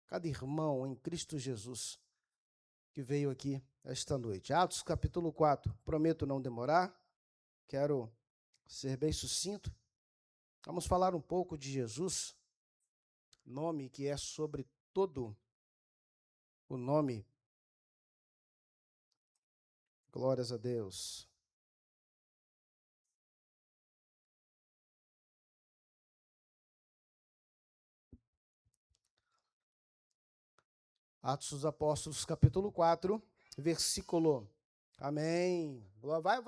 cada irmão em Cristo Jesus que veio aqui esta noite. Atos capítulo 4, prometo não demorar, quero ser bem sucinto. Vamos falar um pouco de Jesus, nome que é sobre todo o nome. Glórias a Deus. Atos dos Apóstolos, capítulo 4, versículo. Amém. Vai.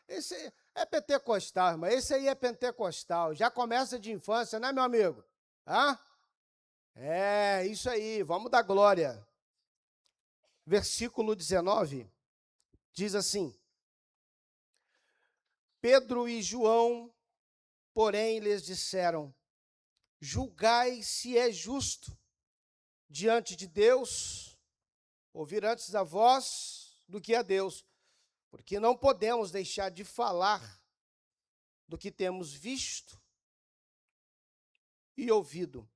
Esse é pentecostal, irmão. Esse aí é pentecostal. Já começa de infância, né, meu amigo? Hã? É, isso aí. Vamos dar glória. Versículo 19 diz assim: Pedro e João, porém, lhes disseram: julgai se é justo diante de Deus ouvir antes a vós do que a Deus, porque não podemos deixar de falar do que temos visto e ouvido.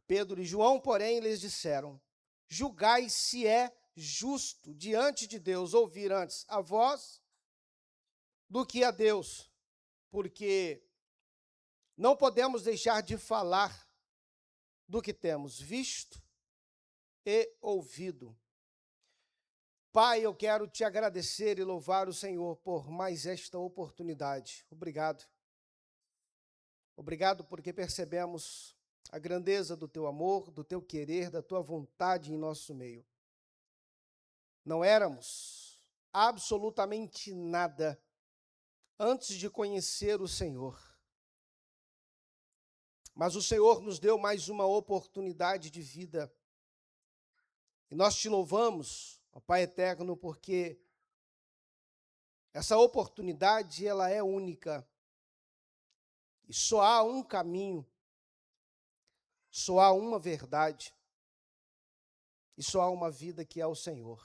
Pedro e João, porém, lhes disseram: julgai se é justo diante de Deus ouvir antes a vós do que a Deus, porque não podemos deixar de falar do que temos visto e ouvido. Pai, eu quero te agradecer e louvar o Senhor por mais esta oportunidade. Obrigado. Obrigado porque percebemos a grandeza do teu amor, do teu querer, da tua vontade em nosso meio. Não éramos absolutamente nada antes de conhecer o Senhor. Mas o Senhor nos deu mais uma oportunidade de vida. E nós te louvamos, ó Pai eterno, porque essa oportunidade ela é única. E só há um caminho, só há uma verdade, e só há uma vida que é o Senhor.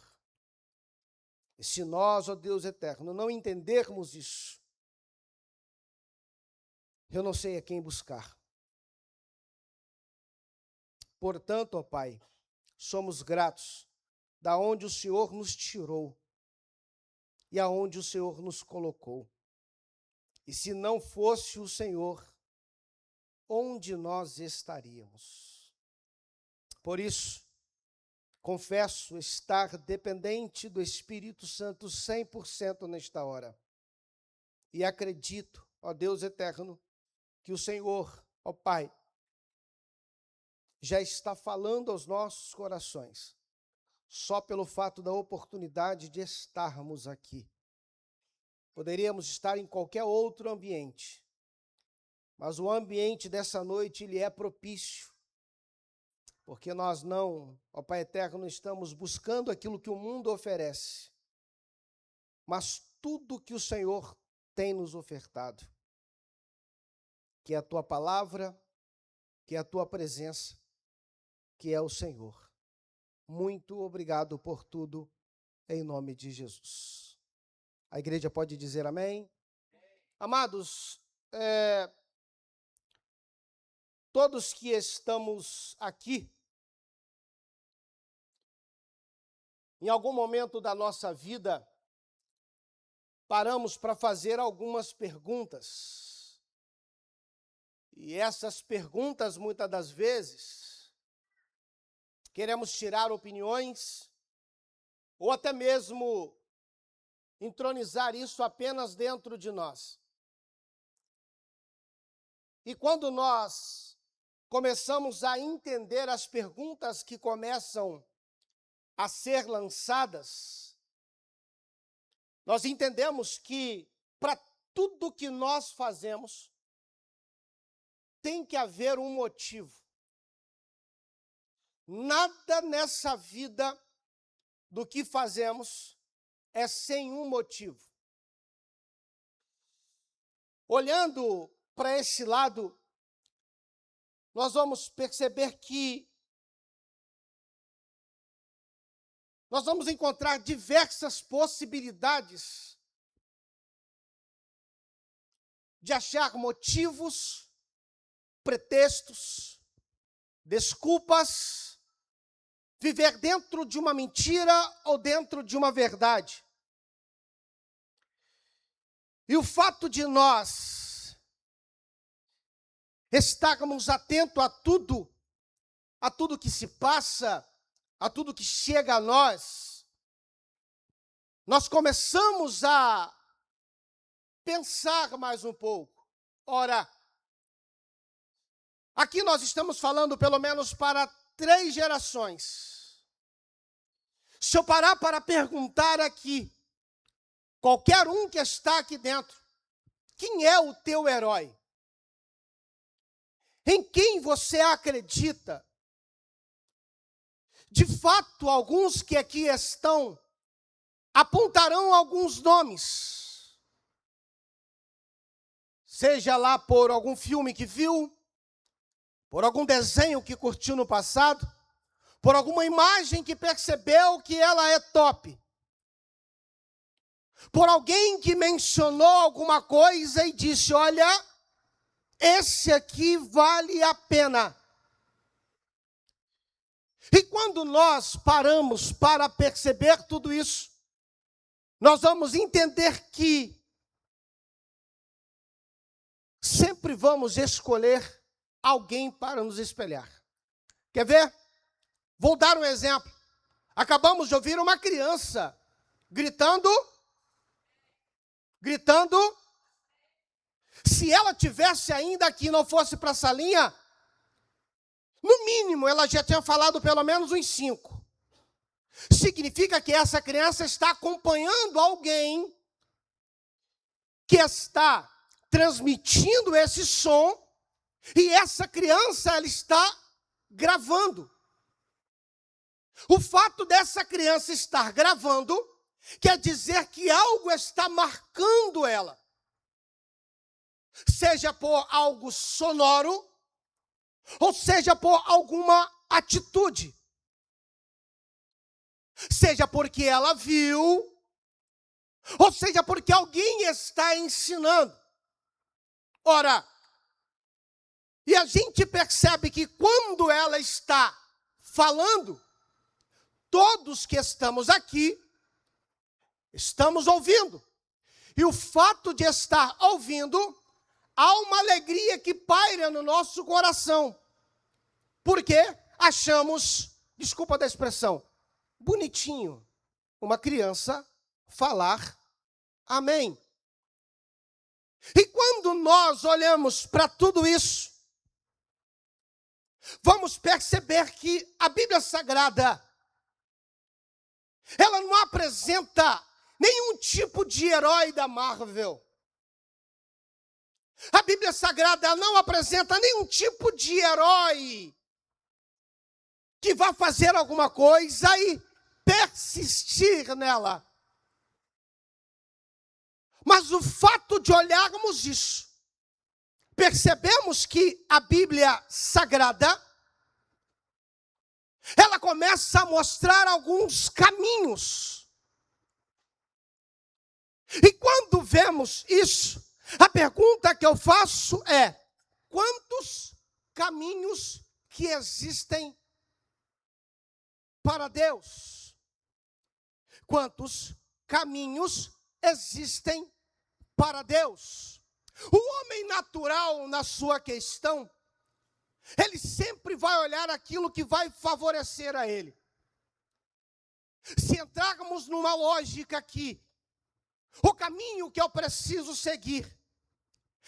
E se nós, ó Deus eterno, não entendermos isso, eu não sei a quem buscar. Portanto, ó Pai, somos gratos da onde o Senhor nos tirou e aonde o Senhor nos colocou. E se não fosse o Senhor, onde nós estaríamos? Por isso, confesso estar dependente do Espírito Santo 100% nesta hora. E acredito, ó Deus eterno, que o Senhor, ó Pai, já está falando aos nossos corações, só pelo fato da oportunidade de estarmos aqui. Poderíamos estar em qualquer outro ambiente, mas o ambiente dessa noite, ele é propício, porque nós não, ó Pai eterno, estamos buscando aquilo que o mundo oferece, mas tudo que o Senhor tem nos ofertado, que é a Tua palavra, que é a Tua presença, que é o Senhor. Muito obrigado por tudo, em nome de Jesus. A igreja pode dizer amém? Amados, todos que estamos aqui, em algum momento da nossa vida, paramos para fazer algumas perguntas. E essas perguntas, muitas das vezes, queremos tirar opiniões, ou até mesmo entronizar isso apenas dentro de nós. E quando nós começamos a entender as perguntas que começam a ser lançadas, nós entendemos que para tudo que nós fazemos, tem que haver um motivo. Nada nessa vida do que fazemos é sem um motivo. Olhando para esse lado, nós vamos perceber que nós vamos encontrar diversas possibilidades de achar motivos, pretextos, desculpas, viver dentro de uma mentira ou dentro de uma verdade. E o fato de nós estarmos atentos a tudo que se passa, a tudo que chega a nós começamos a pensar mais um pouco. Ora, aqui nós estamos falando pelo menos para 3 gerações. Se eu parar para perguntar aqui, qualquer um que está aqui dentro, quem é o teu herói? Em quem você acredita? De fato, alguns que aqui estão apontarão alguns nomes. Seja lá por algum filme que viu, por algum desenho que curtiu no passado, por alguma imagem que percebeu que ela é top, por alguém que mencionou alguma coisa e disse, olha, esse aqui vale a pena. E quando nós paramos para perceber tudo isso, nós vamos entender que sempre vamos escolher alguém para nos espelhar. Quer ver? Vou dar um exemplo. Acabamos de ouvir uma criança gritando. Se ela tivesse ainda aqui e não fosse para a salinha, no mínimo ela já tinha falado pelo menos uns 5. Significa que essa criança está acompanhando alguém que está transmitindo esse som e essa criança ela está gravando. O fato dessa criança estar gravando quer dizer que algo está marcando ela. Seja por algo sonoro, ou seja por alguma atitude. Seja porque ela viu, ou seja porque alguém está ensinando. Ora, e a gente percebe que quando ela está falando, todos que estamos aqui, estamos ouvindo. E o fato de estar ouvindo, há uma alegria que paira no nosso coração. Porque achamos, desculpa da expressão, bonitinho uma criança falar amém. E quando nós olhamos para tudo isso, vamos perceber que a Bíblia Sagrada, ela não apresenta nenhum tipo de herói da Marvel. A Bíblia Sagrada não apresenta nenhum tipo de herói que vai fazer alguma coisa e persistir nela. Mas o fato de olharmos isso, percebemos que a Bíblia Sagrada, ela começa a mostrar alguns caminhos. E quando vemos isso, a pergunta que eu faço é, quantos caminhos que existem para Deus? Quantos caminhos existem para Deus? O homem natural, na sua questão, ele sempre vai olhar aquilo que vai favorecer a ele. Se entrarmos numa lógica aqui, o caminho que eu preciso seguir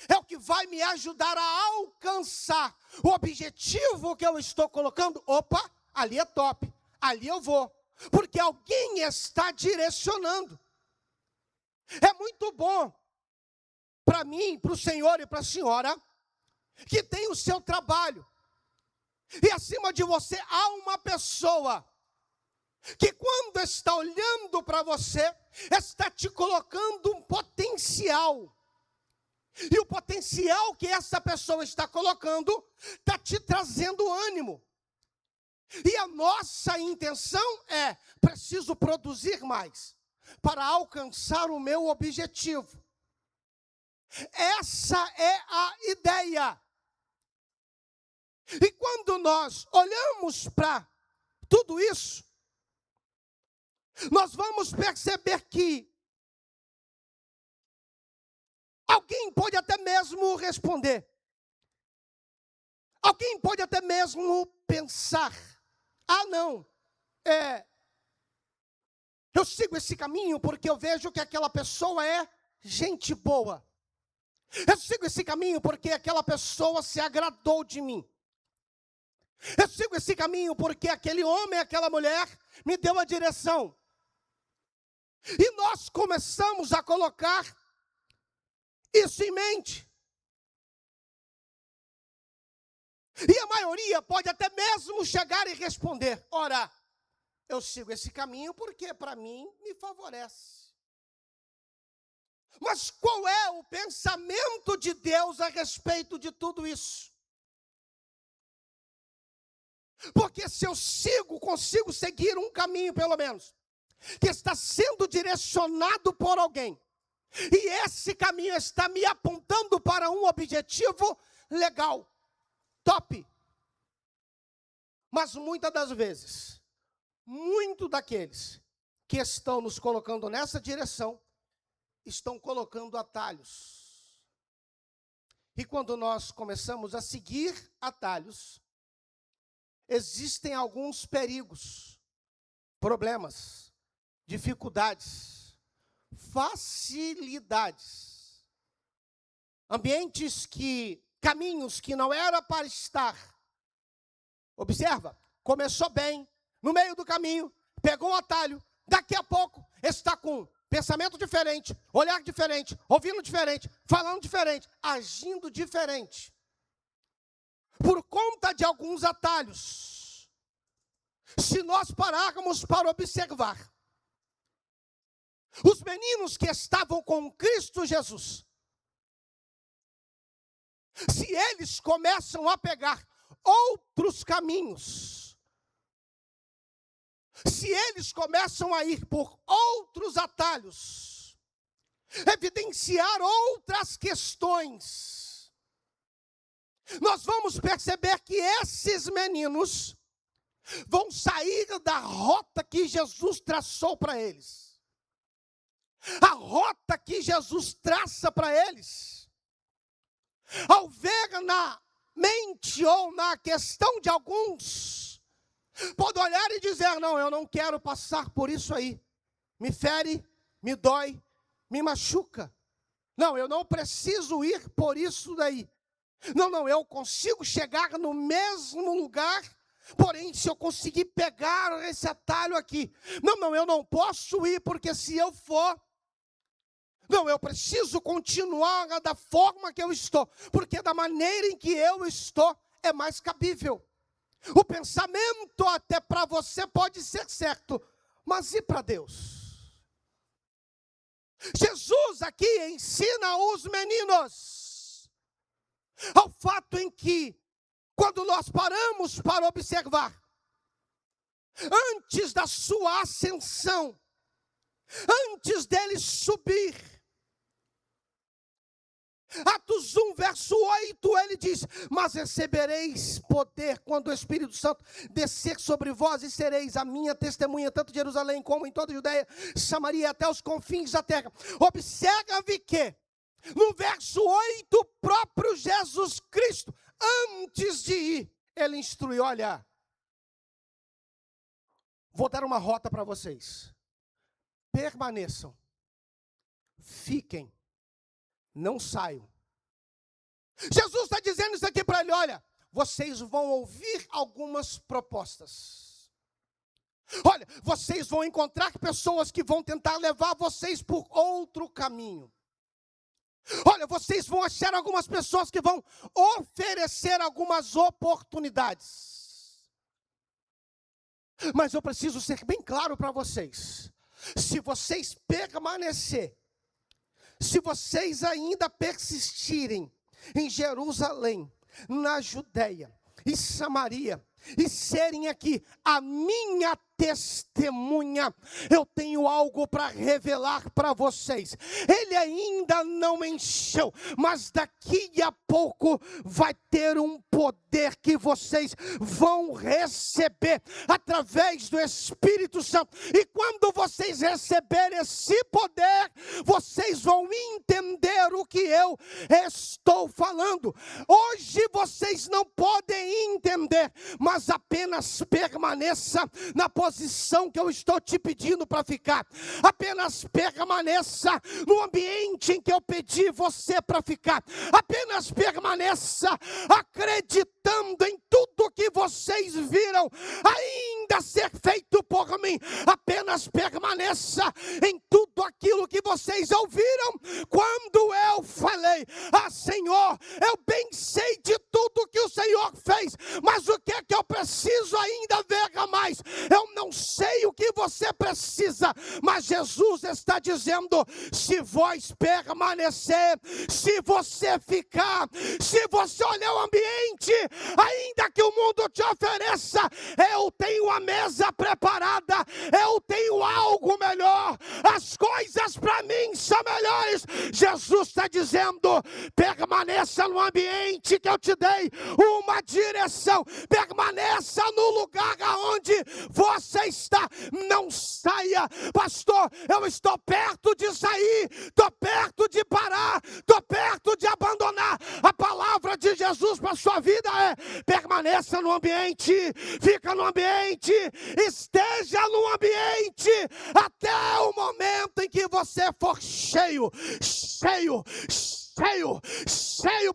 é o que vai me ajudar a alcançar o objetivo que eu estou colocando. Opa, ali é top, ali eu vou, porque alguém está direcionando. É muito bom para mim, para o senhor e para a senhora, que tem o seu trabalho. E acima de você há uma pessoa que quando está olhando para você, está te colocando um potencial. E o potencial que essa pessoa está colocando, está te trazendo ânimo. E a nossa intenção é, preciso produzir mais, para alcançar o meu objetivo. Essa é a ideia. E quando nós olhamos para tudo isso, nós vamos perceber que alguém pode até mesmo responder. Alguém pode até mesmo pensar: ah, não, eu sigo esse caminho porque eu vejo que aquela pessoa é gente boa. Eu sigo esse caminho porque aquela pessoa se agradou de mim. Eu sigo esse caminho porque aquele homem, aquela mulher me deu a direção. E nós começamos a colocar isso em mente. E a maioria pode até mesmo chegar e responder: ora, eu sigo esse caminho porque para mim me favorece. Mas qual é o pensamento de Deus a respeito de tudo isso? Porque se eu consigo seguir um caminho pelo menos, que está sendo direcionado por alguém, e esse caminho está me apontando para um objetivo legal, top. Mas muitas das vezes, muito daqueles que estão nos colocando nessa direção, estão colocando atalhos. E quando nós começamos a seguir atalhos, existem alguns perigos, problemas, dificuldades, facilidades, caminhos que não era para estar. Observa, começou bem, no meio do caminho, pegou um atalho, daqui a pouco está com pensamento diferente, olhar diferente, ouvindo diferente, falando diferente, agindo diferente. Por conta de alguns atalhos. Se nós pararmos para observar, os meninos que estavam com Cristo Jesus, se eles começam a pegar outros caminhos, se eles começam a ir por outros atalhos, evidenciar outras questões, nós vamos perceber que esses meninos vão sair da rota que Jesus traçou para eles. A rota que Jesus traça para eles, ao ver na mente ou na questão de alguns, pode olhar e dizer: não, eu não quero passar por isso aí, me fere, me dói, me machuca. Não, eu não preciso ir por isso daí. Não, eu consigo chegar no mesmo lugar, porém se eu conseguir pegar esse atalho aqui. Não, eu não posso ir, porque se eu for, não, eu preciso continuar da forma que eu estou, porque da maneira em que eu estou é mais cabível. O pensamento até para você pode ser certo, mas e para Deus? Jesus aqui ensina os meninos ao fato em que, quando nós paramos para observar, antes da sua ascensão, antes dele subir, Atos 1, verso 8, ele diz: mas recebereis poder quando o Espírito Santo descer sobre vós, e sereis a minha testemunha, tanto em Jerusalém como em toda a Judeia, Samaria, até os confins da terra. Observe que, no verso 8, o próprio Jesus Cristo, antes de ir, ele instruiu: olha, vou dar uma rota para vocês, permaneçam, fiquem, não saiam. Jesus está dizendo isso aqui para ele: olha, vocês vão ouvir algumas propostas. Olha, vocês vão encontrar pessoas que vão tentar levar vocês por outro caminho. Olha, vocês vão achar algumas pessoas que vão oferecer algumas oportunidades. Mas eu preciso ser bem claro para vocês: se vocês permanecer, se vocês ainda persistirem em Jerusalém, na Judeia e Samaria, e serem aqui a minha testemunha. Eu tenho algo para revelar para vocês. Ele ainda não encheu, mas daqui a pouco vai ter um poder que vocês vão receber através do Espírito Santo. E quando vocês receberem esse poder, vocês vão entender o que eu estou falando. Hoje vocês não podem entender, mas apenas permaneça na posição que eu estou te pedindo para ficar. Apenas permaneça no ambiente em que eu pedi você para ficar. Apenas permaneça acreditando em tudo que vocês viram ainda ser feito por mim. Apenas permaneça em tudo aquilo que vocês ouviram quando eu falei: ah, Senhor, eu bem sei de tudo que o Senhor fez, mas o que é que eu preciso ainda ver a mais? Eu não sei o que você precisa, mas Jesus está dizendo: se vós permanecer, se você ficar, se você olhar o ambiente, ainda que o mundo te ofereça, eu tenho a mesa preparada, eu tenho algo melhor, as coisas para mim são melhores. Jesus está dizendo: permaneça no ambiente que eu te dei uma direção, permaneça no lugar aonde você está, não saia. Pastor, eu estou perto de sair, estou perto de parar, estou perto de abandonar. A palavra de Jesus para a sua vida é: permaneça no ambiente, fica no ambiente, esteja no ambiente, até o momento em que você for cheio,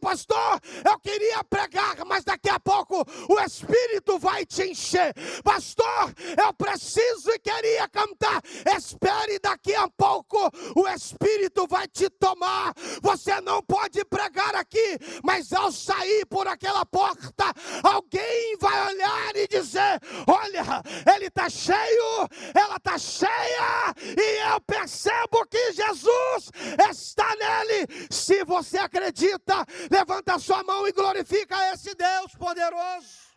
pastor. Eu queria pregar, mas daqui a pouco o Espírito vai te encher. Pastor, eu preciso e queria cantar. Espere, daqui a pouco o Espírito vai te tomar. Você não pode pregar aqui, mas ao sair por aquela porta, alguém vai olhar e dizer: olha, ele está cheio, ela está cheia, e eu percebo que Jesus está nele. Se você acredita, levanta a sua mão e glorifica esse Deus poderoso.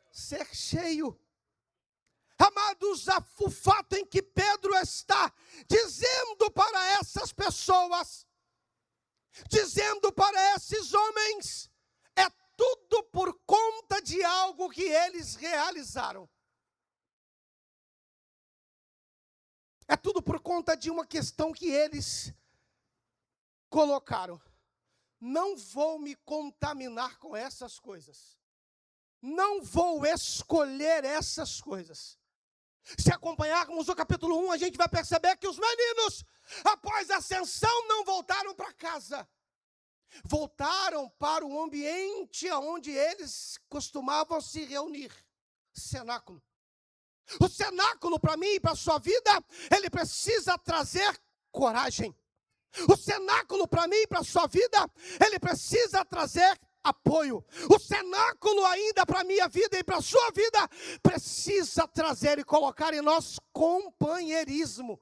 Ser cheio. Amados, o fato em que Pedro está dizendo para essas pessoas, dizendo para esses homens, é tudo por conta de algo que eles realizaram. É tudo por conta de uma questão que eles colocaram: não vou me contaminar com essas coisas, não vou escolher essas coisas. Se acompanharmos o capítulo 1, a gente vai perceber que os meninos, após a ascensão, não voltaram para casa, voltaram para o ambiente onde eles costumavam se reunir, cenáculo. O cenáculo, para mim e para a sua vida, ele precisa trazer coragem. O cenáculo, para mim e para a sua vida, ele precisa trazer apoio. O cenáculo ainda para a minha vida e para a sua vida precisa trazer e colocar em nós companheirismo.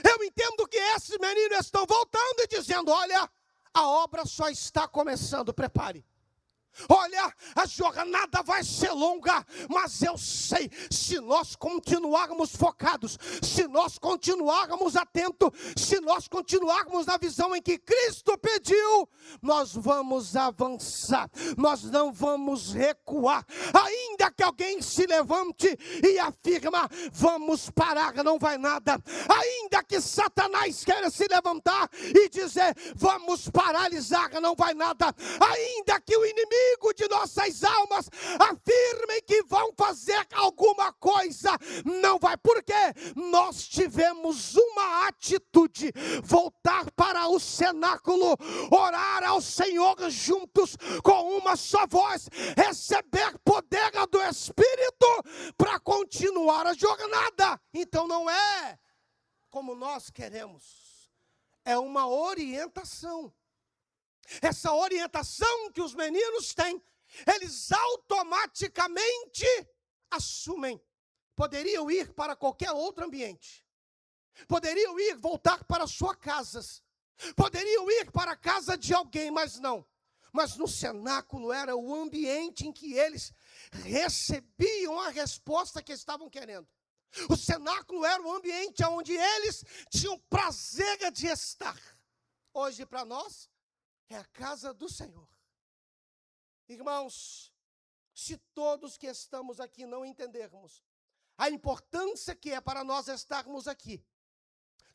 Eu entendo que esses meninos estão voltando e dizendo: olha, a obra só está começando, prepare. Olha, a jornada vai ser longa, mas eu sei, se nós continuarmos focados, se nós continuarmos atentos, se nós continuarmos na visão em que Cristo pediu, nós vamos avançar, nós não vamos recuar. Ainda que alguém se levante e afirma: vamos parar, não vai nada. Ainda que Satanás queira se levantar e dizer: vamos paralisar, não vai nada. Ainda que o inimigo de nossas almas afirmem que vão fazer alguma coisa, não vai. Porque nós tivemos uma atitude: voltar para o cenáculo, orar ao Senhor juntos com uma só voz, receber poder do Espírito para continuar a jornada. Então não é como nós queremos, é uma orientação. Essa orientação que os meninos têm, eles automaticamente assumem. Poderiam ir para qualquer outro ambiente, poderiam voltar para suas casas, poderiam ir para a casa de alguém, mas não. Mas no cenáculo era o ambiente em que eles recebiam a resposta que estavam querendo. O cenáculo era o ambiente onde eles tinham prazer de estar. Hoje, para nós, é a casa do Senhor. Irmãos, se todos que estamos aqui não entendermos a importância que é para nós estarmos aqui,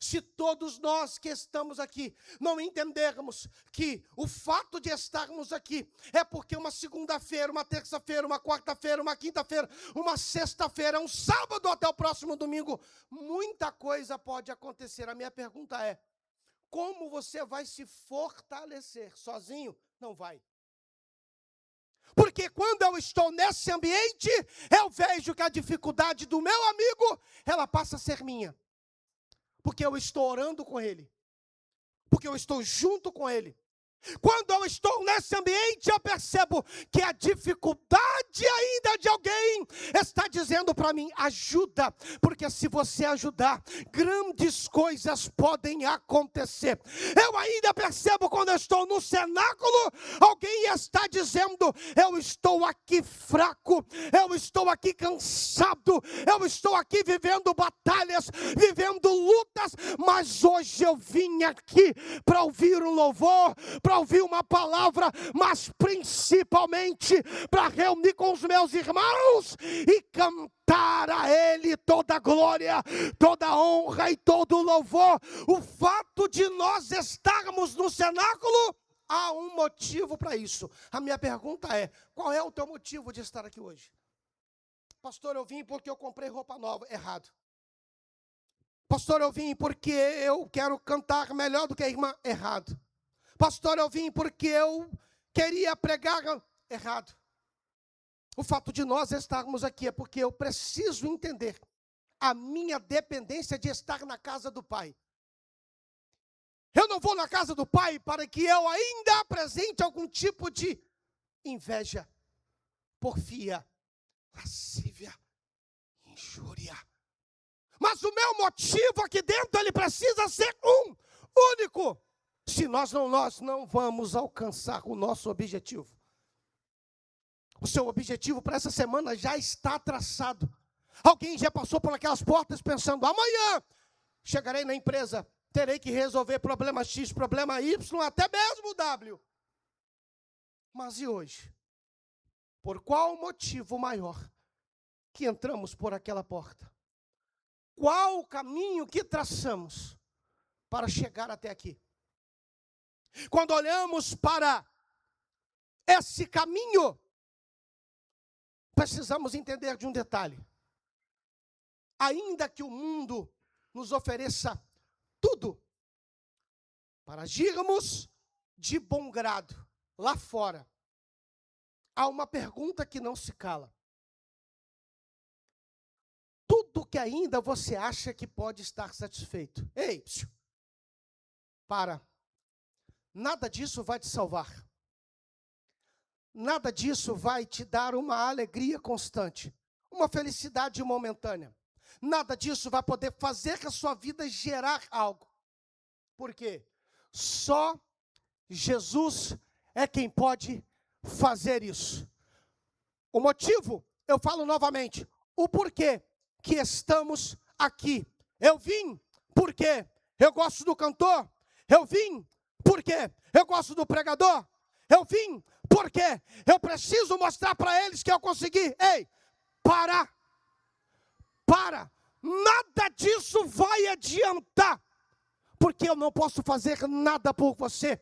se todos nós que estamos aqui não entendermos que o fato de estarmos aqui é porque uma segunda-feira, uma terça-feira, uma quarta-feira, uma quinta-feira, uma sexta-feira, um sábado até o próximo domingo, muita coisa pode acontecer. A minha pergunta é: como você vai se fortalecer? Sozinho? Não vai. Porque quando eu estou nesse ambiente, eu vejo que a dificuldade do meu amigo, ela passa a ser minha. Porque eu estou orando com ele. Porque eu estou junto com ele. Quando eu estou nesse ambiente, eu percebo que a dificuldade ainda de alguém está dizendo para mim: ajuda, porque se você ajudar, grandes coisas podem acontecer. Eu ainda percebo quando eu estou no cenáculo, alguém está dizendo: eu estou aqui fraco, eu estou aqui cansado, eu estou aqui vivendo batalhas, vivendo lutas, mas hoje eu vim aqui para ouvir um louvor, para ouvir uma palavra, mas principalmente para reunir com os meus irmãos e cantar a Ele toda a glória, toda a honra e todo o louvor. O fato de nós estarmos no cenáculo, há um motivo para isso. A minha pergunta é: qual é o teu motivo de estar aqui hoje? Pastor, eu vim porque eu comprei roupa nova. Errado. Pastor, eu vim porque eu quero cantar melhor do que a irmã. Errado. Pastor, eu vim porque eu queria pregar. Errado. O fato de nós estarmos aqui é porque eu preciso entender a minha dependência de estar na casa do Pai. Eu não vou na casa do Pai para que eu ainda apresente algum tipo de inveja, porfia, lascívia, injúria. Mas o meu motivo aqui dentro, ele precisa ser único. Se nós não vamos alcançar o nosso objetivo. O seu objetivo para essa semana já está traçado. Alguém já passou por aquelas portas pensando: amanhã chegarei na empresa, terei que resolver problema X, problema Y, até mesmo o W. Mas e hoje? Por qual motivo maior que entramos por aquela porta? Qual o caminho que traçamos para chegar até aqui? Quando olhamos para esse caminho, precisamos entender de um detalhe. Ainda que o mundo nos ofereça tudo para agirmos de bom grado lá fora, há uma pergunta que não se cala. Tudo que ainda você acha que pode estar satisfeito. Ei, para. Nada disso vai te salvar. Nada disso vai te dar uma alegria constante, uma felicidade momentânea. Nada disso vai poder fazer que a sua vida gerar algo. Por quê? Só Jesus é quem pode fazer isso. O motivo, eu falo novamente, o porquê que estamos aqui. Eu vim porque eu gosto do cantor. Eu vim porque eu gosto do pregador. Eu vim porque eu preciso mostrar para eles que eu consegui. Ei, para. Nada disso vai adiantar. Porque eu não posso fazer nada por você.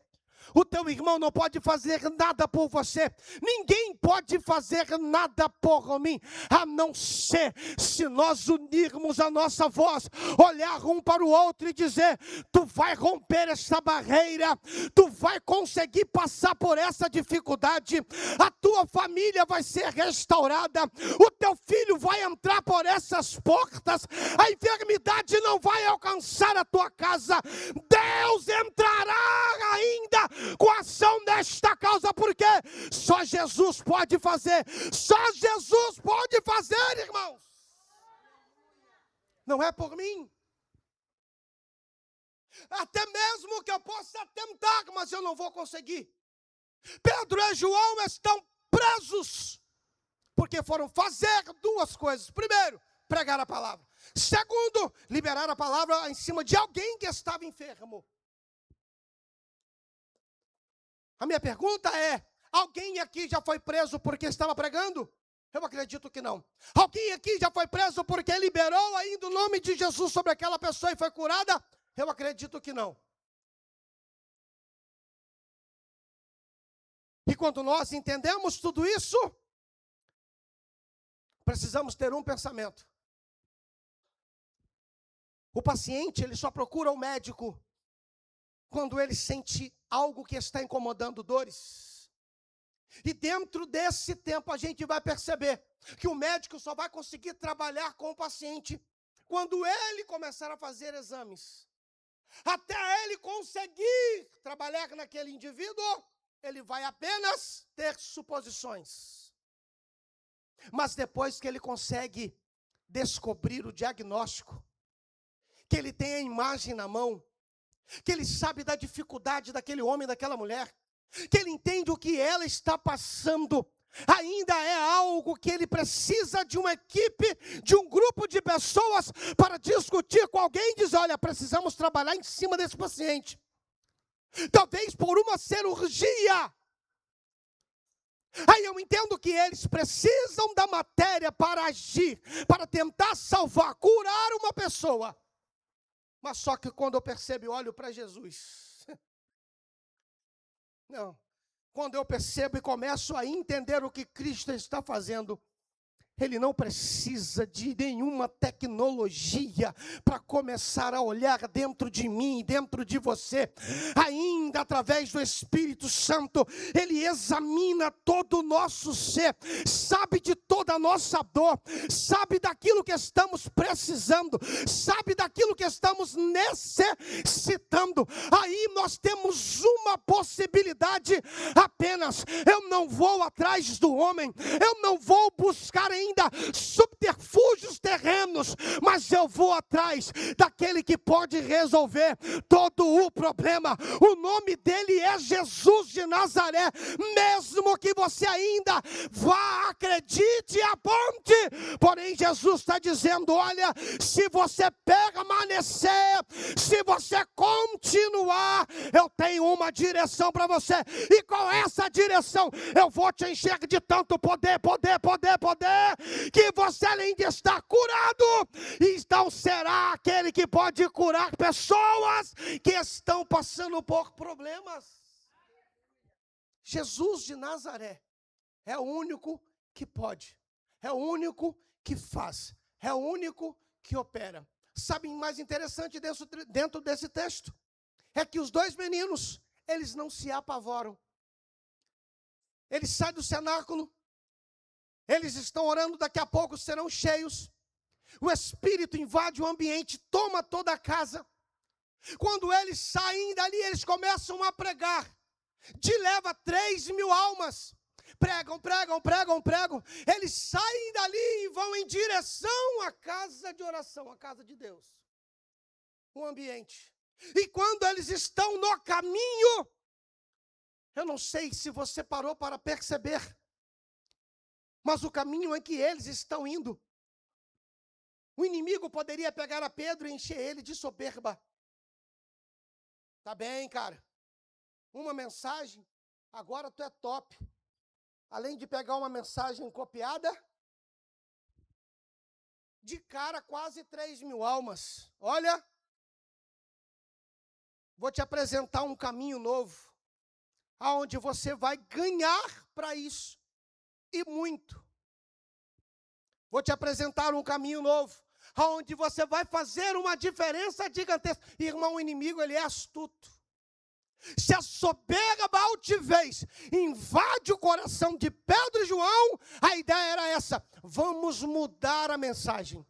O teu irmão não pode fazer nada por você. Ninguém pode fazer nada por mim, a não ser se nós unirmos a nossa voz, olhar um para o outro e dizer: tu vai romper essa barreira, tu vai conseguir passar por essa dificuldade, a tua família vai ser restaurada, o teu filho vai entrar por essas portas, a enfermidade não vai alcançar a tua casa, Deus entrará ainda com a ação desta causa, porque só Jesus pode fazer, só Jesus pode fazer, irmãos. Não é por mim. Até mesmo que eu possa tentar, mas eu não vou conseguir. Pedro e João estão presos, porque foram fazer duas coisas. Primeiro, pregar a palavra. Segundo, liberar a palavra em cima de alguém que estava enfermo. A minha pergunta é: alguém aqui já foi preso porque estava pregando? Eu acredito que não. Alguém aqui já foi preso porque liberou ainda o nome de Jesus sobre aquela pessoa e foi curada? Eu acredito que não. E quando nós entendemos tudo isso, precisamos ter um pensamento. O paciente, ele só procura o médico quando ele sente algo que está incomodando, dores. E dentro desse tempo a gente vai perceber que o médico só vai conseguir trabalhar com o paciente quando ele começar a fazer exames. Até ele conseguir trabalhar naquele indivíduo, ele vai apenas ter suposições. Mas depois que ele consegue descobrir o diagnóstico, que ele tem a imagem na mão, que ele sabe da dificuldade daquele homem, daquela mulher, que ele entende o que ela está passando, ainda é algo que ele precisa de uma equipe, de um grupo de pessoas para discutir com alguém e dizer: olha, precisamos trabalhar em cima desse paciente. Talvez por uma cirurgia. Aí eu entendo que eles precisam da matéria para agir, para tentar salvar, curar uma pessoa. Mas só que quando eu percebo e olho para Jesus, não, quando eu percebo e começo a entender o que Cristo está fazendo, Ele não precisa de nenhuma tecnologia para começar a olhar dentro de mim, dentro de você. Ainda através do Espírito Santo, Ele examina todo o nosso ser, sabe de toda a nossa dor, sabe daquilo que estamos precisando, sabe daquilo que estamos necessitando. Aí nós temos uma possibilidade apenas: eu não vou atrás do homem, eu não vou buscar ainda subterfúgios terrenos, mas eu vou atrás daquele que pode resolver todo o problema. O nome dele é Jesus de Nazaré. Mesmo que você ainda vá, acredite e aponte, porém Jesus está dizendo: olha, se você permanecer, se você continuar, eu tenho uma direção para você, e com essa direção eu vou te encher de tanto poder, que você, além de estar curado, então será aquele que pode curar pessoas que estão passando por problemas. Jesus de Nazaré é o único que pode, é o único que faz, é o único que opera. Sabe o mais interessante dentro desse texto? É que os dois meninos, eles não se apavoram. Eles saem do cenáculo, eles estão orando, daqui a pouco serão cheios. O Espírito invade o ambiente, toma toda a casa. Quando eles saem dali, eles começam a pregar. Leva 3.000 almas. Pregam. Eles saem dali e vão em direção à casa de oração, à casa de Deus. O ambiente. E quando eles estão no caminho, eu não sei se você parou para perceber, mas o caminho em que eles estão indo, o inimigo poderia pegar a Pedro e encher ele de soberba. Tá bem, cara. Uma mensagem, agora tu é top. Além de pegar uma mensagem copiada, de cara quase 3.000 almas. Olha, vou te apresentar um caminho novo, aonde você vai ganhar para isso. E muito. Vou te apresentar um caminho novo, onde você vai fazer uma diferença gigantesca. Irmão, o inimigo, ele é astuto. Se a soberba altivez invade o coração de Pedro e João, a ideia era essa: vamos mudar a mensagem.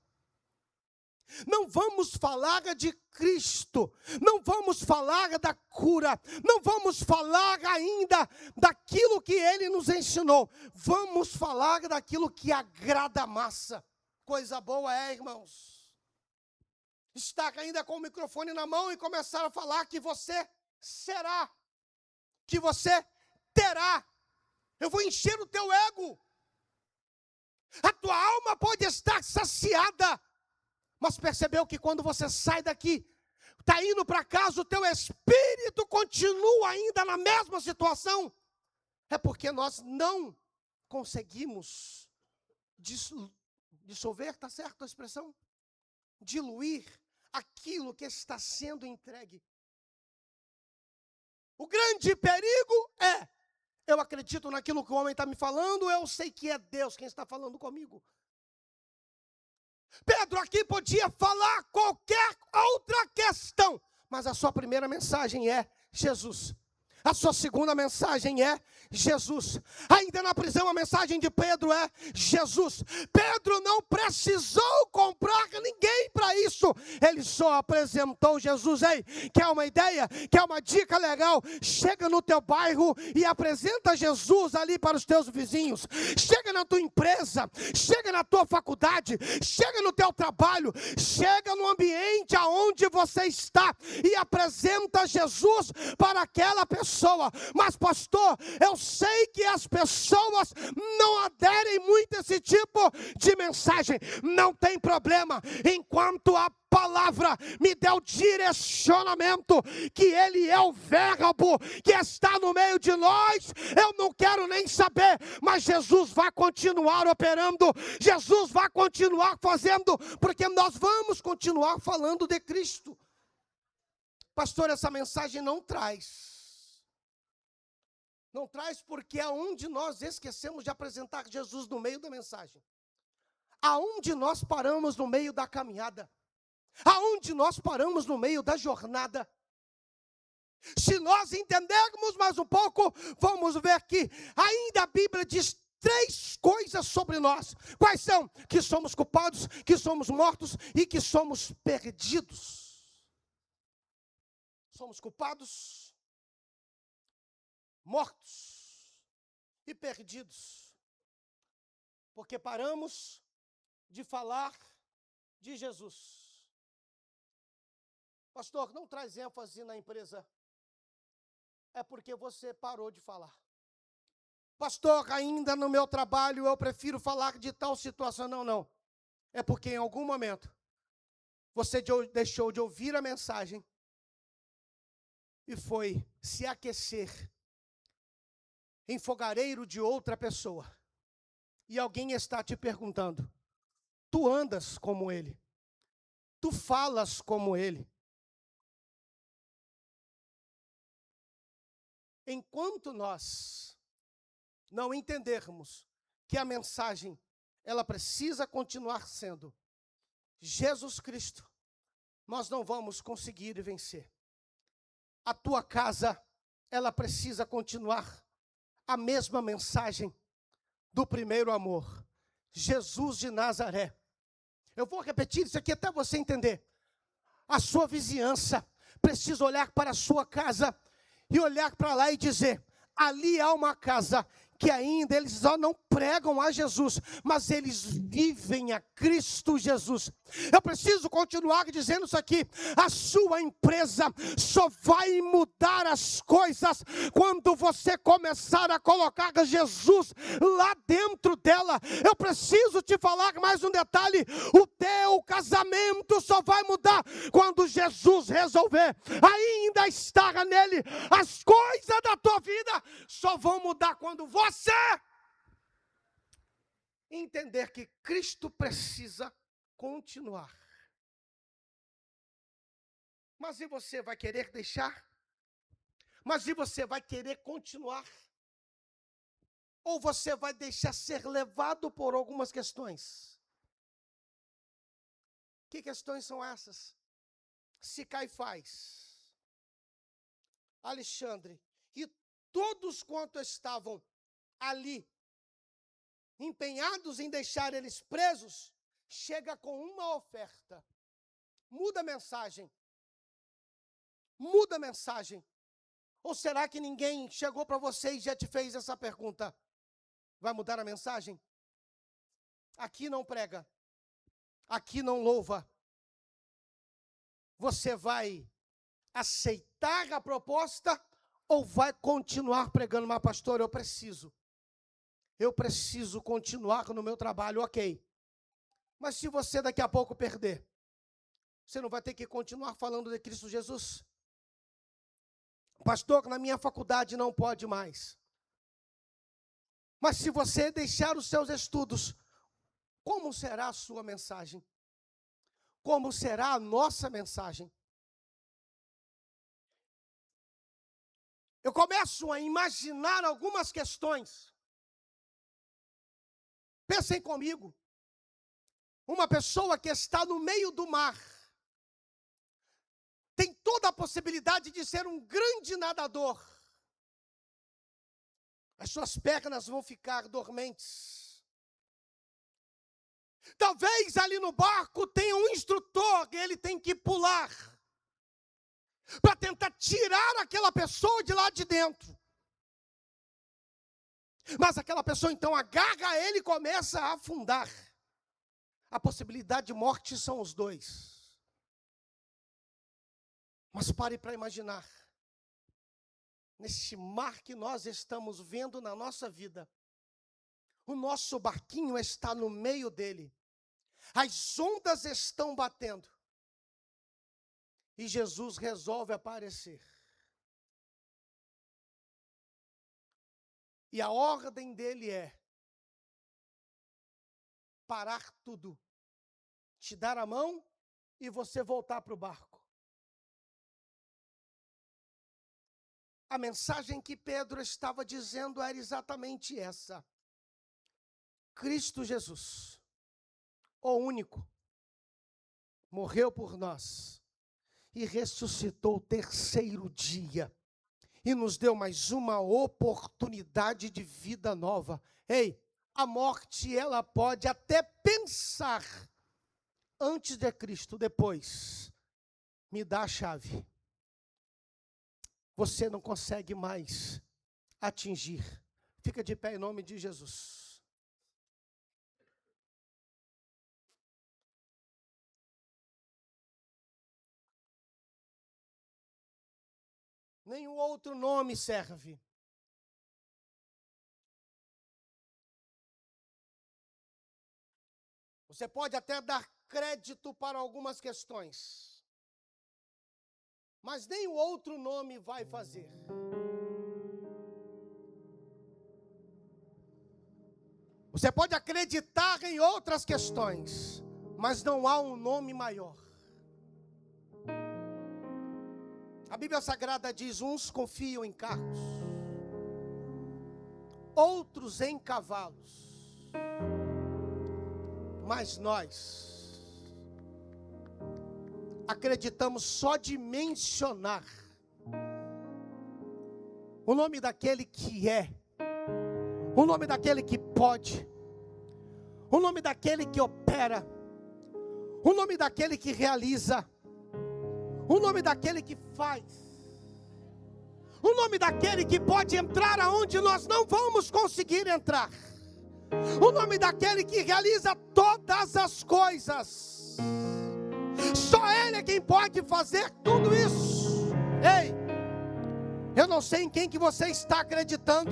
Não vamos falar de Cristo, não vamos falar da cura, não vamos falar ainda daquilo que Ele nos ensinou. Vamos falar daquilo que agrada a massa. Coisa boa é, irmãos, estar ainda com o microfone na mão e começar a falar que você será, que você terá. Eu vou encher o teu ego. A tua alma pode estar saciada, mas percebeu que quando você sai daqui, está indo para casa, o teu espírito continua ainda na mesma situação? É porque nós não conseguimos dissolver, está certo a expressão? Diluir aquilo que está sendo entregue. O grande perigo é: eu acredito naquilo que o homem está me falando, eu sei que é Deus quem está falando comigo. Pedro aqui podia falar qualquer outra questão, mas a sua primeira mensagem é Jesus. A sua segunda mensagem é Jesus. Ainda na prisão, a mensagem de Pedro é Jesus. Pedro não precisou comprar ninguém para isso. Ele só apresentou Jesus. Ei, quer uma ideia? Quer uma dica legal? Chega no teu bairro e apresenta Jesus ali para os teus vizinhos. Chega na tua empresa, chega na tua faculdade, chega no teu trabalho, chega no ambiente aonde você está e apresenta Jesus para aquela pessoa. Mas pastor, eu sei que as pessoas não aderem muito a esse tipo de mensagem. Não tem problema, enquanto a palavra me deu direcionamento, que ele é o verbo que está no meio de nós, eu não quero nem saber, mas Jesus vai continuar operando, Jesus vai continuar fazendo, porque nós vamos continuar falando de Cristo. Pastor, essa mensagem não traz porque aonde nós esquecemos de apresentar Jesus no meio da mensagem, aonde nós paramos no meio da caminhada, aonde nós paramos no meio da jornada. Se nós entendermos mais um pouco, vamos ver que ainda a Bíblia diz 3 coisas sobre nós. Quais são? Que somos culpados, que somos mortos e que somos perdidos. Somos culpados, mortos e perdidos, porque paramos de falar de Jesus. Pastor, não traz ênfase na empresa, é porque você parou de falar. Pastor, ainda no meu trabalho eu prefiro falar de tal situação. Não, é porque em algum momento você deixou de ouvir a mensagem e foi se aquecer em fogareiro de outra pessoa. E alguém está te perguntando: tu andas como ele? Tu falas como ele? Enquanto nós não entendermos que a mensagem, ela precisa continuar sendo Jesus Cristo, nós não vamos conseguir vencer. A tua casa, ela precisa continuar a mesma mensagem do primeiro amor, Jesus de Nazaré. Eu vou repetir isso aqui até você entender. A sua vizinhança precisa olhar para a sua casa e olhar para lá e dizer: ali há uma casa que ainda eles só não pregam a Jesus, mas eles vivem a Cristo Jesus. Eu preciso continuar dizendo isso aqui: a sua empresa só vai mudar as coisas quando você começar a colocar Jesus lá dentro dela. Eu preciso te falar mais um detalhe: o teu casamento só vai mudar quando Jesus resolver ainda estar nele. As coisas da tua vida só vão mudar quando você entender que Cristo precisa continuar. Mas e você vai querer deixar? Mas e você vai querer continuar? Ou você vai deixar ser levado por algumas questões? Que questões são essas? Se Caifás, Alexandre e todos quantos estavam ali, empenhados em deixar eles presos, chega com uma oferta. Muda a mensagem. Muda a mensagem. Ou será que ninguém chegou para você e já te fez essa pergunta? Vai mudar a mensagem? Aqui não prega. Aqui não louva. Você vai aceitar a proposta Ou vai continuar pregando? Mas pastor, eu preciso continuar no meu trabalho, ok. Mas se você daqui a pouco perder, você não vai ter que continuar falando de Cristo Jesus? Pastor, na minha faculdade não pode mais. Mas se você deixar os seus estudos, como será a sua mensagem? Como será a nossa mensagem? Eu começo a imaginar algumas questões. Pensem comigo. Uma pessoa que está no meio do mar, tem toda a possibilidade de ser um grande nadador. As suas pernas vão ficar dormentes. Talvez ali no barco tenha um instrutor que ele tem que pular para tentar tirar aquela pessoa de lá de dentro. Mas aquela pessoa então agarra ele e começa a afundar. A possibilidade de morte são os dois. Mas pare para imaginar. Neste mar que nós estamos vendo na nossa vida, o nosso barquinho está no meio dele. As ondas estão batendo. E Jesus resolve aparecer. E a ordem dele é parar tudo, te dar a mão e você voltar para o barco. A mensagem que Pedro estava dizendo era exatamente essa. Cristo Jesus, o único, morreu por nós e ressuscitou o terceiro dia e nos deu mais uma oportunidade de vida nova. Ei, a morte, ela pode até pensar antes de Cristo, depois, me dá a chave. Você não consegue mais atingir. Fica de pé em nome de Jesus. Nenhum outro nome serve. Você pode até dar crédito para algumas questões, mas nenhum outro nome vai fazer. Você pode acreditar em outras questões, mas não há um nome maior. A Bíblia Sagrada diz: uns confiam em carros, outros em cavalos, mas nós acreditamos só de mencionar o nome daquele que é, o nome daquele que pode, o nome daquele que opera, o nome daquele que realiza, o nome daquele que faz, o nome daquele que pode entrar aonde nós não vamos conseguir entrar, o nome daquele que realiza todas as coisas. Só Ele é quem pode fazer tudo isso. Ei, eu não sei em quem que você está acreditando,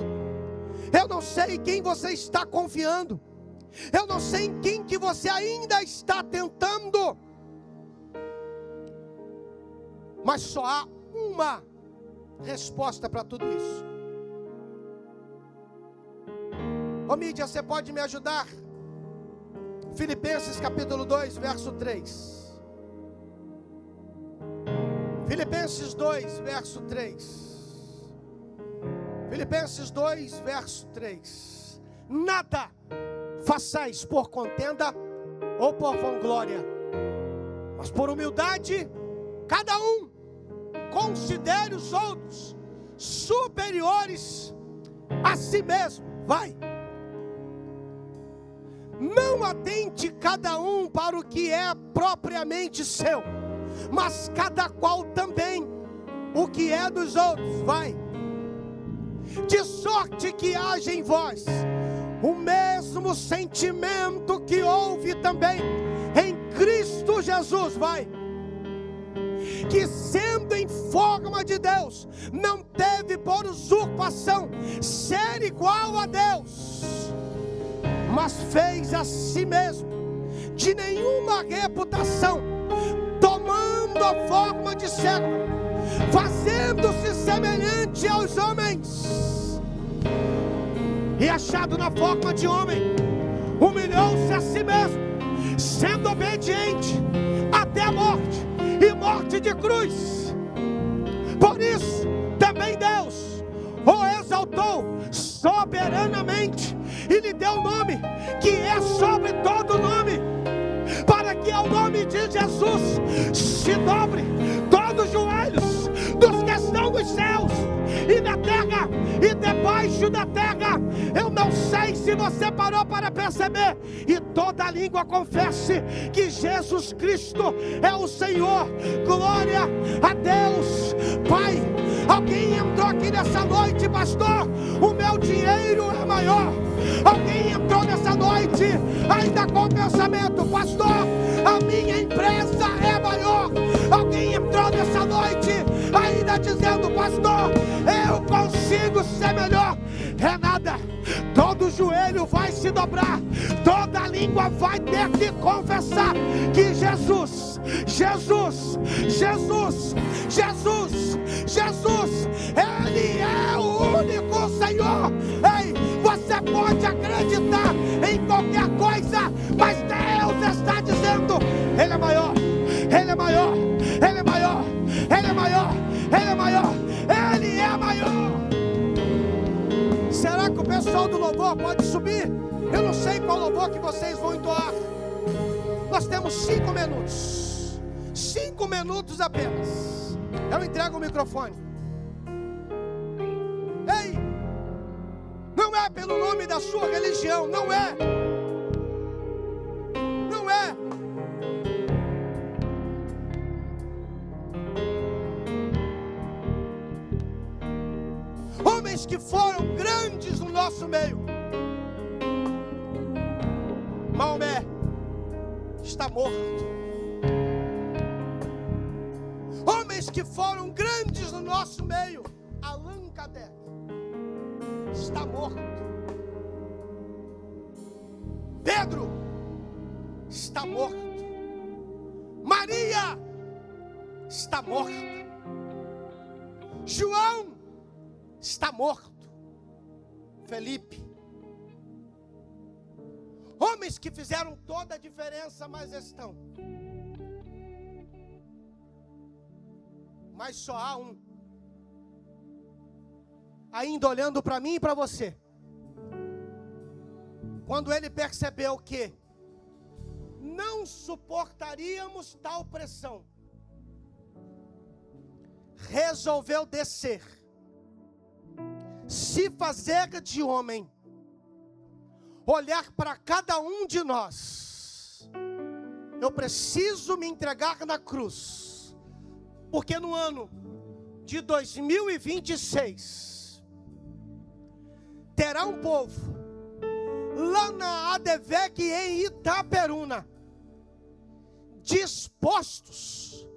eu não sei em quem você está confiando, eu não sei em quem que você ainda está tentando, mas só há uma resposta para tudo isso. Ô mídia, você pode me ajudar? Filipenses capítulo 2, verso 3. Filipenses 2, verso 3. Filipenses 2, verso 3. Nada façais por contenda ou por vanglória, mas por humildade, cada um considere os outros superiores a si mesmo. Vai. Não atente cada um para o que é propriamente seu, mas cada qual também o que é dos outros. Vai. De sorte que haja em vós o mesmo sentimento que houve também em Cristo Jesus. Vai. que sendo em forma de Deus, não teve por usurpação ser igual a Deus, mas fez a si mesmo de nenhuma reputação, tomando a forma de servo, fazendo-se semelhante aos homens, e achado na forma de homem, humilhou-se a si mesmo, sendo obediente até a morte, e morte de cruz. Por isso também Deus o exaltou soberanamente e lhe deu o nome que é sobre todo nome, para que ao nome de Jesus se dobre todos os joelhos dos que estão nos céus e na terra e debaixo da terra. Eu não sei se você parou para perceber, e toda língua confesse que Jesus Cristo é o Senhor. Glória a Deus. Pai, alguém entrou aqui nessa noite, pastor, o meu dinheiro é maior. Alguém entrou nessa noite ainda com o pensamento, pastor, a minha empresa é maior. Alguém entrou nessa noite ainda dizendo, pastor, eu consigo ser melhor. É nada, todo joelho vai se dobrar, toda língua vai ter que confessar que Jesus, Ele é o único Senhor. Ei, você pode acreditar em qualquer coisa, mas Deus está dizendo, Ele é maior, Ele é maior, Ele é maior, Ele é maior, Ele é maior, Ele é maior. Será que o pessoal do louvor pode subir? Eu não sei qual louvor que vocês vão entoar. Nós temos 5 minutos. 5 minutos apenas. Eu entrego o microfone. Ei, não é pelo nome da sua religião, não é. Não é. Homens que foram grandes no nosso meio. Maomé está morto. Homens que foram grandes no nosso meio. Allan Kardec está morto. Pedro está morto. Maria está morta. João está morto. Felipe. Homens que fizeram toda a diferença, mas estão. Mas só há um. Ainda olhando para mim e para você. Quando ele percebeu que não suportaríamos tal pressão, resolveu descer, se fazer de homem, olhar para cada um de nós. Eu preciso me entregar na cruz, porque no ano de 2026 terá um povo lá na ADVEC em Itaperuna dispostos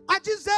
a dizer